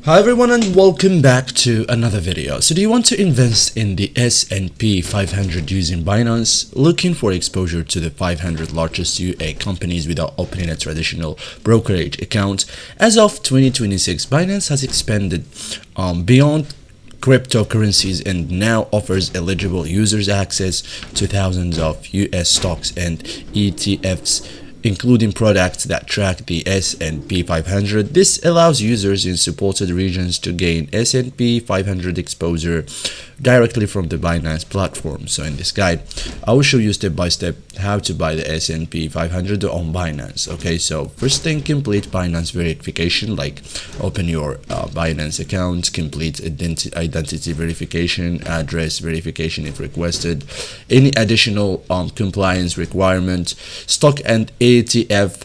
Hi everyone and welcome back to another video. So do you want to invest in the S&P 500 using Binance? Looking for exposure to the 500 largest UA companies without opening a traditional brokerage account? As of 2026, Binance has expanded beyond cryptocurrencies and now offers eligible users access to thousands of US stocks and ETFs, including products that track the S&P 500. This allows users in supported regions to gain S&P 500 exposure directly from the Binance platform. So in this guide, I will show you step by step how to buy the S&P 500 on Binance. Okay, so first thing, complete Binance verification, like open your Binance account, complete identity verification, address verification if requested, any additional compliance requirement. Stock and ETF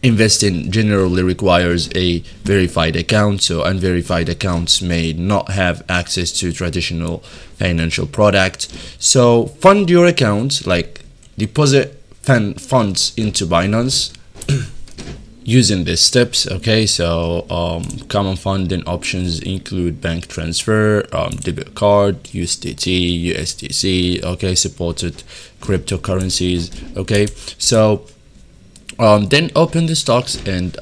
investing generally requires a verified account, so unverified accounts may not have access to traditional financial products. So fund your account, like deposit funds into Binance using these steps. Okay, so common funding options include bank transfer, debit card, USDT, USDC. Okay, supported cryptocurrencies. Okay, so then open the stocks and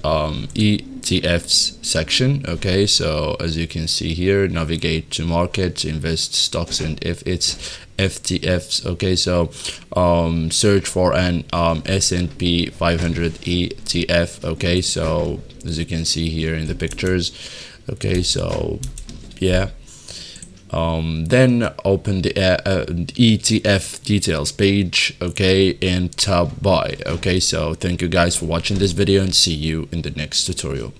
ETFs section. Okay, so as you can see here, navigate to market, invest stocks, and if it's FTFs. Okay, so search for an S&P 500 ETF. Okay, so as you can see here in the pictures. Okay, so yeah, then open the ETF details page. Okay, and tab buy. Okay, so thank you guys for watching this video and see you in the next tutorial.